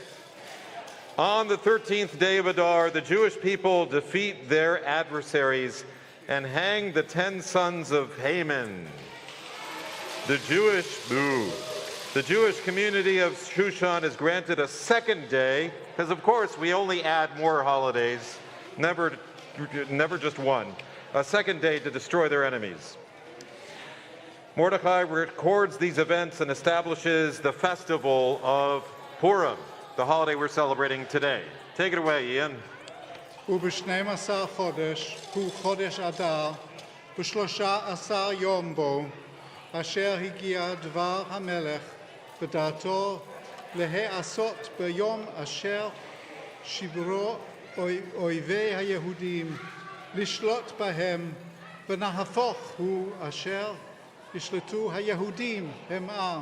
On the 13th day of Adar, the Jewish people defeat their adversaries and hang the 10 sons of Haman. The Jewish community of Shushan is granted a second day, because of course we only add more holidays, never just one, a second day to destroy their enemies. Mordechai records these events and establishes the festival of Purim, the holiday we're celebrating today. Take it away, Ian. וב-12 חודש הוא חודש אדר, ב-13 יום בו, אשר הגיע דבר המלך בדעתו להיעשות ביום אשר שברו אויבי היהודים לשלוט בהם, ונהפוך הוא אשר ישלטו היהודים המה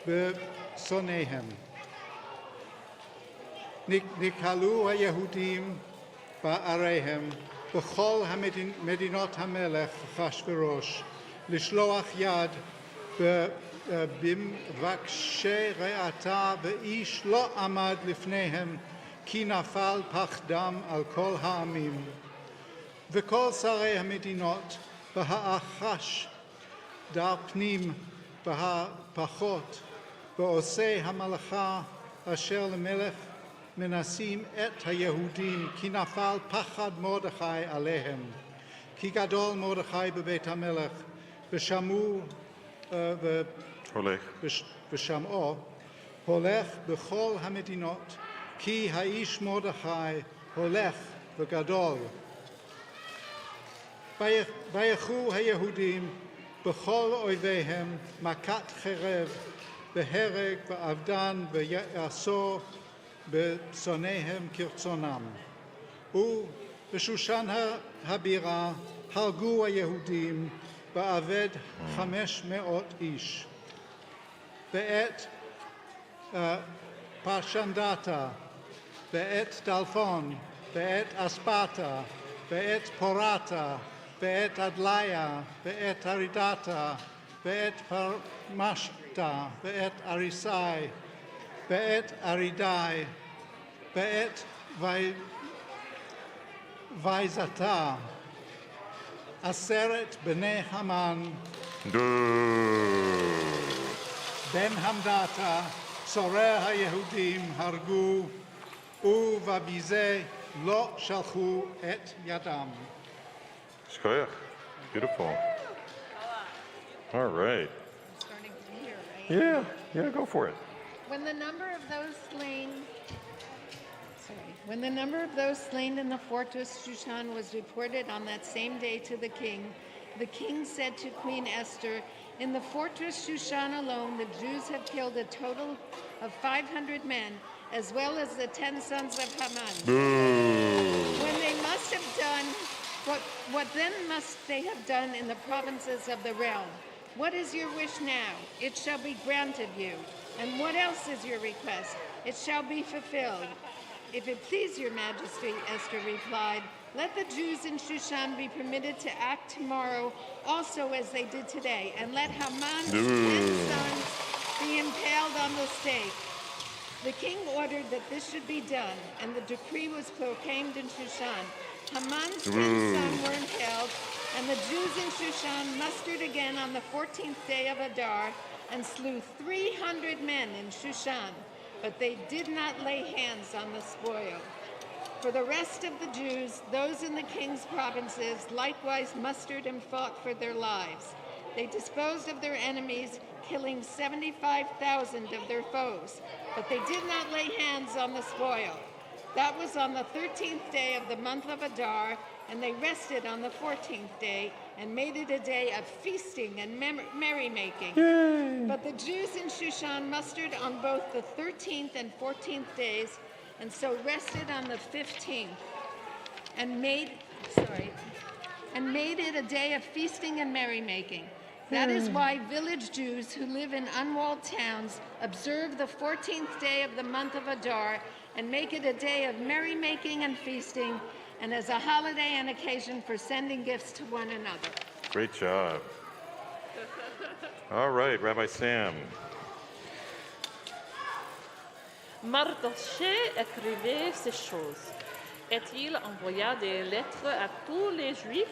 בשונאיהם. נקהלו היהודים בעריהם בכל מדינות המלך אחשוורוש לשלוח יד במבקשי רעתה, ואיש לא עמד לפניהם כי נפל פחדם על כל העמים. וכל שרי המדינות בהאחש דר פנים בהפחות ועושי המלאכה אשר למלך מנסים את היהודים, כי נפל פחד מרדכי עליהם. כי גדול מרדכי בבית המלך, ושמעו הולך בכל המדינות, כי האיש מרדכי הולך וגדול. ויחו היהודים בכל אויביהם מכת חרב, בהרג ואבדן ויעשו בשונאיהם כרצונם. ובשושן הבירה הרגו היהודים ואבד 500 איש. ואת פרשנדתה, ואת דלפון, ואת אספתה, ואת פורתה, ואת אדליה, ואת ארידתה, ואת פרמשתה, ואת אריסאי, ואת ארידאי, ואת וייזתה, 10 בני המן, בן המדתה, צורר היהודים הרגו, ובזה לא שלחו את ידם. Shkoyach. Beautiful. All right. Starting from here, right? Yeah, go for it. When the number of those slain in the fortress Shushan was reported on that same day to the king said to Queen Esther, "In the fortress Shushan alone, the Jews have killed a total of 500 men, as well as the 10 sons of Haman." When they must have done, what then must they have done in the provinces of the realm? What is your wish now? It shall be granted you. And what else is your request? It shall be fulfilled. If it please your majesty, Esther replied, let the Jews in Shushan be permitted to act tomorrow also as they did today, and let Haman's 10 sons be impaled on the stake. The king ordered that this should be done, and the decree was proclaimed in Shushan. Haman's 10 sons were impaled, and the Jews in Shushan mustered again on the 14th day of Adar, and slew 300 men in Shushan, but they did not lay hands on the spoil. For the rest of the Jews, those in the king's provinces, likewise mustered and fought for their lives. They disposed of their enemies, killing 75,000 of their foes, but they did not lay hands on the spoil. That was on the 13th day of the month of Adar, and they rested on the 14th day and made it a day of feasting and merrymaking. But the Jews in Shushan mustered on both the 13th and 14th days, and so rested on the 15th. and made it a day of feasting and merrymaking. That is why village Jews who live in unwalled towns observe the 14th day of the month of Adar and make it a day of merrymaking and feasting, and as a holiday and occasion for sending gifts to one another. Great job. All right, Rabbi Sam. Mardochée écrivait ces choses, et il envoya des lettres à tous les Juifs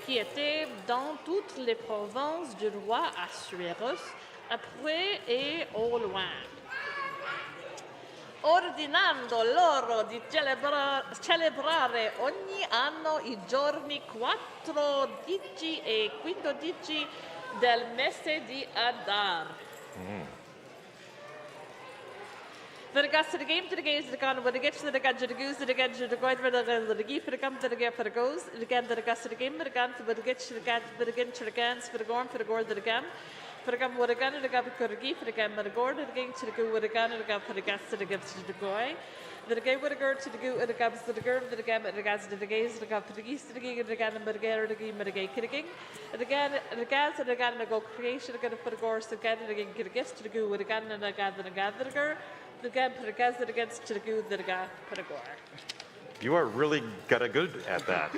qui étaient dans toutes les provinces du roi Assuérus, après et au loin, ordinando loro di celebrare ogni anno i giorni 14 e 15 del mese di Adar. The gas to the game to the gaze, the gun, with the gets to the gun, to the goose, to the gun, to the guide, for the geef, for the gum, to the get for the goes, again to the gas to the game, the gun, with the gets to the gun, for the gin, to the guns, for the gorm, for the gore, to the gum, for the gum, with the gun, and the gun, for the geef, for the gun, with the gore, to the game, to the goo, with the gun, and the gun, for the gas to the gift to the goy. The gay with the girl to the goo, and the gums to the girl, to the gum, and the gas to the gaze, the gun, for the geese to the gig, and the gun, and the gay, the game, and the gay kicking. And again, and the gas, and the gun, and the go creation, the gun, for the gore, to the gun, and the gay, get a gift to the goo, with the gun, and the gun, and the gun, the girl. The gun put a gas that against to the good that a guy put a gore. You are really got a good at that.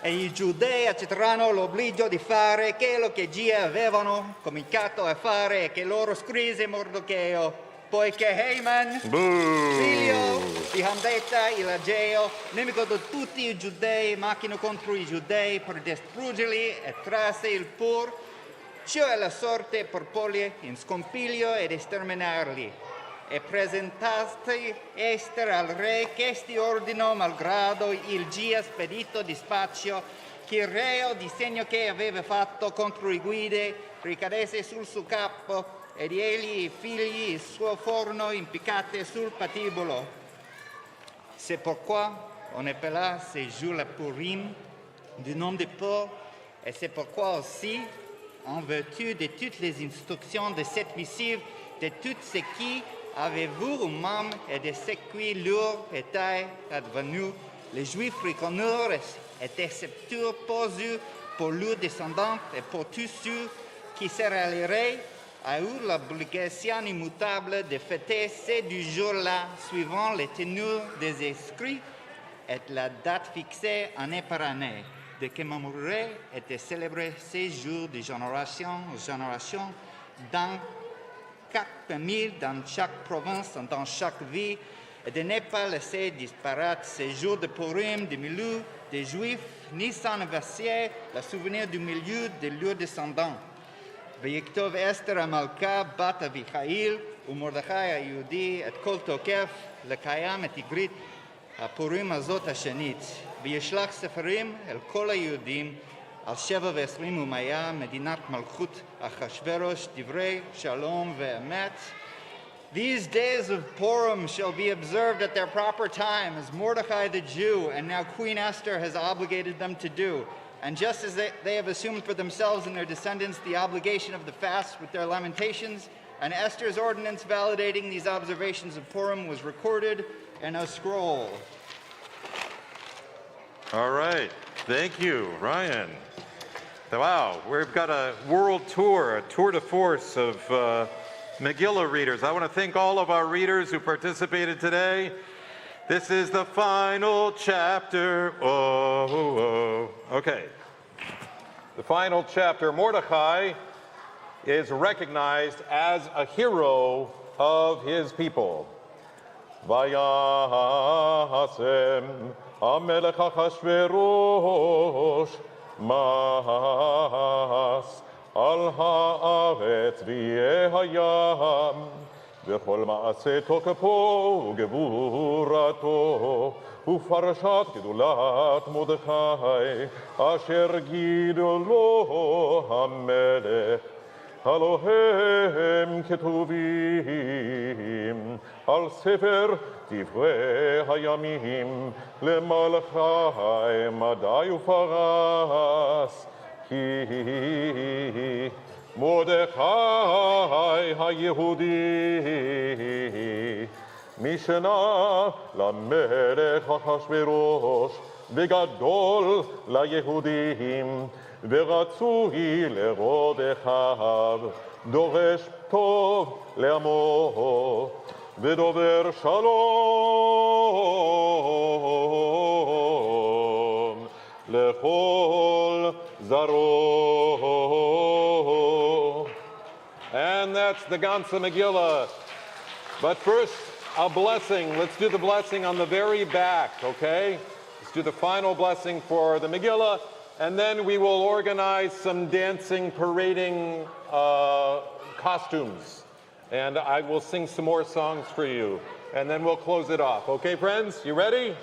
E i giudei accetteranno l'obbligo di fare quello che già avevano cominciato a fare e che loro scrisse Mardocheo, poiché Haman, figlio di Hamdata il Ageo, nemico di tutti i giudei, macchina contro i giudei per distruggerli e trasse il pur. Ciò è la sorte per porli in scompiglio ed esterminarli. E presentasti Ester al re, che sti ordinò, malgrado il già spedito dispaccio, che il reo di segno che aveva fatto contro i guide ricadesse sul suo capo, ed egli i figli il suo forno impiccate sul patibolo. C'est pourquoi on appela ces jours la Purim, du nom de Paul, et c'est pourquoi aussi, en vertu de toutes les instructions de cette missive, de tout ce qui avez-vous au même et de ce qui leur était advenu, les Juifs reconnurent et acceptèrent Jésus pour leurs descendants et pour tous ceux qui se rallieraient a eu l'obligation immutable de fêter ces deux jours-là suivant les tenues des esprits et la date fixée année par année, de commémorer et de célébrer ces jours de génération en génération dans chaque famille, dans chaque province, dans chaque ville, et de ne pas laisser disparaître ces jours de Purim du milieu des Juifs, ni s'en effacer le souvenir du milieu de leurs descendants. ויכתוב אסתר המלכה בת אביחיל ומרדכי היהודי את כל תוקף לקיים את עברית הפורים הזאת השנית, וישלח ספרים אל כל היהודים על 27 ומאה מדינת מלכות אחשוורוש דברי שלום ואמת. These days of Purim shall be observed at their proper time, as Mordecai the Jew and now Queen Esther has obligated them to do. And just as they have assumed for themselves and their descendants the obligation of the fast with their lamentations, and Esther's ordinance validating these observations of Purim was recorded in a scroll. All right. Thank you, Ryan. Wow, we've got a world tour, a tour de force of Megillah readers. I want to thank all of our readers who participated today. This is the final chapter. Okay. The final chapter. Mordecai is recognized as a hero of his people. Vayasem Amelech Achashverosh Mas al haaretz v'yeh hayam וכל מעשה תוקפו וגבורתו ופרשת גדולת מרדכי אשר גידולו המלך הלא הם כתובים על ספר דברי הימים למלכי מדי ופרס כי מרדכי היהודי משנה למלך אחשוורוש, וגדול ליהודים, ורצוי לראות אחיו, דורש טוב לעמו, ודובר שלום לכל זרעו. And that's the Ganze Megillah. But first, a blessing. Let's do the blessing on the very back, okay? Let's do the final blessing for the Megillah, and then we will organize some dancing, parading costumes. And I will sing some more songs for you. And then we'll close it off. Okay, friends? You ready?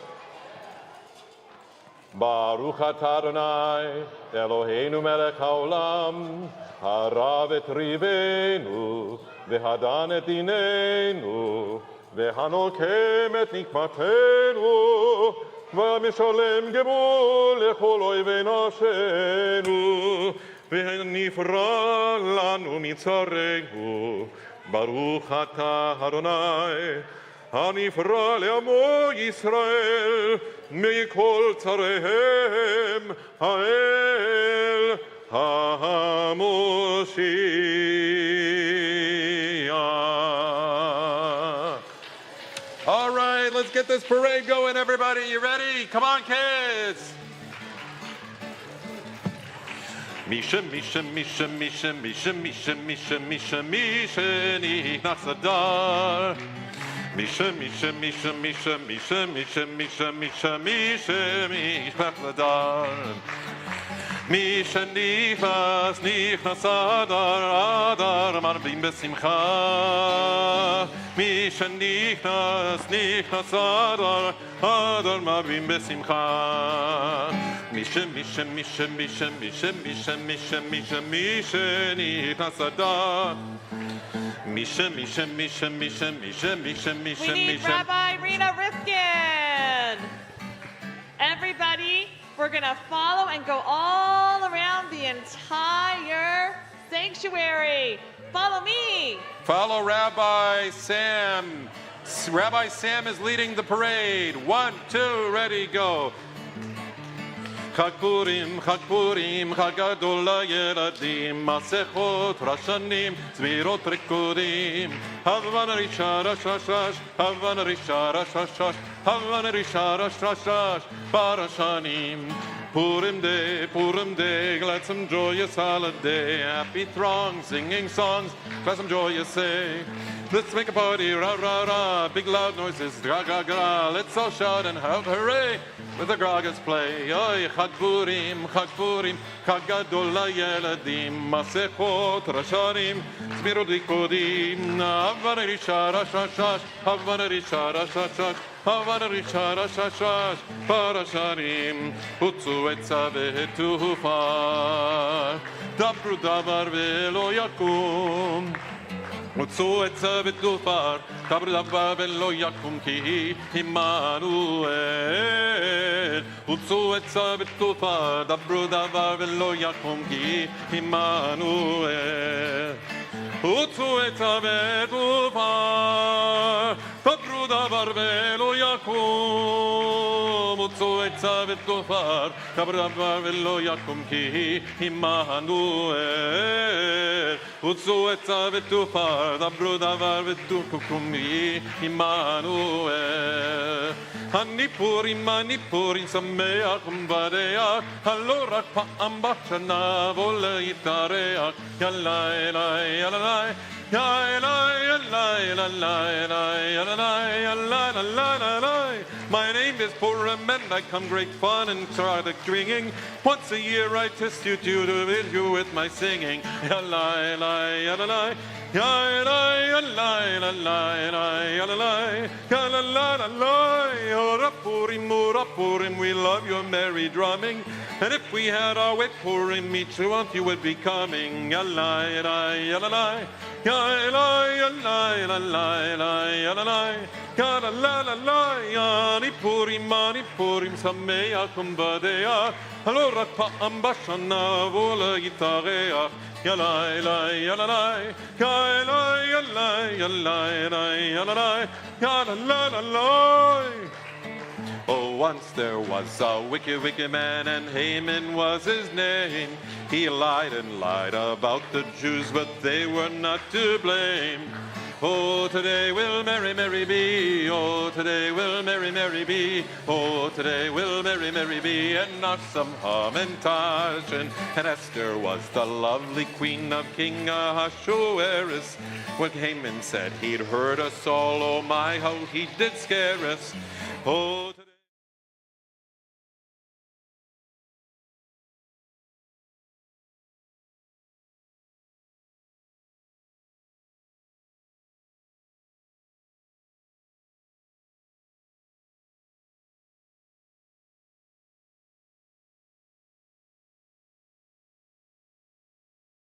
Baruch atah Adonai, Eloheinu melech haolam, harav et rivenu, והדן את עינינו, והנוקם את נקמתנו, והמשלם גמול לכל אויבי נפשנו, והנפרע לנו מצרינו. ברוך אתה אדוני, הנפרע לעמו ישראל, מכל צריהם, האל All right, let's get this parade going, everybody. You ready? Come on, kids. Misha, Misha, Misha, Misha, Misha, Misha, Misha, Misha, Misha, נכנס אדר. Misha, Misha, Misha, Misha, Misha, Misha, Misha, Misha, Misha, נכנס אדר. Misha נכנס אדר, אדר מרבים בשמחה. Misha נכנס אדר, אדר מרבים בשמחה. Misha, Misha, Misha, Misha, Misha, Misha, Misha, Misha, Misha, נכנס אדר. Misha, Misha, Misha, Misha, Misha, Misha, Misha, We need Misha. Rabbi Rena Rifkin. Everybody, we're going to follow and go all around the entire sanctuary. Follow me. Follow Rabbi Sam. Rabbi Sam is leading the parade. 1, 2, ready, go. חג פורים, חג פורים, חג גדול לילדים, מסכות, רשנים, צבירות ריקודים. הבן רישה רש רש רש, הבן רישה רש רש רש, הבן רישה רש רש רש, פרשנים. Purim Day, glad some joyous holiday, happy throng, singing songs, glad some joyous day. Let's make a party, rah rah rah, big loud noises, gra gra gra, let's all shout and have hooray, with the gragas play. Oy, Chag Purim, Chag Gadol LaYeladim, Masechot, Rasharim, Zmirot Rikodim, Havana Risha Rash Rash Rash, Havana Risha Rash Rash Rash, Havana Risha Rash Rash Rash, Parasharim, Utzu Etza Ve'etufar, Dabru Davar Ve'lo Yakum, Utzu Etza Ve'etufar, Dabru Davar Ve'lo Yakum, Ki Immanuel. Utzu Etza Ve'etufar, Dabru Davar Ve'lo Yakum, Ki Immanuel. Utzu Etza Ve'etufar, Dabru Davar Ve'lo Yakum. Utzu Etza Ve'etufar, Dabru Davar Ve'lo Yakum, Ki Immanuel. Utzu Etza Ve'etufar, Dabru Davar Ve'lo Yakum, Ki Immanuel. Ani Purim, Sameach Umvadeach, Halo Rak Pa'am B'Shana V'Lo Yitareach, Yalai, Yalai, Yalai, Yalai, Yalai, Yalai, Yalai, Yalai, Yalai. My name is Purim and I come great fun and started drinking. Once a year I test you to you with my singing. Yalai, Yalai, Yalai. Yalai, Yalai, Yalai, Yalai, Yalai, Yalai. Ora Purim, we love your merry drumming. And if we had our wet Purim, each one you would be coming. Yalai, Yalai, Yalai. Yalai, Yalai, Yalai, Yalai, Yalai. Ya la la la la, Ani Purim Sameach Umbadeach. Allora pa'am bashana vola yitareach. Ya la la ya la la, ya la ya la ya la ya la ya la la la. Oh, once there was a wicked, wicked man, and Haman was his name. He lied and lied about the Jews, but they were not to blame. Oh, today will Mary, Mary be. Oh, today will Mary, Mary be. Oh, today will Mary, Mary be. And not some Hamantash. And Esther was the lovely queen of King Ahasuerus. When Haman said he'd heard us all, oh my, how he did scare us. Oh.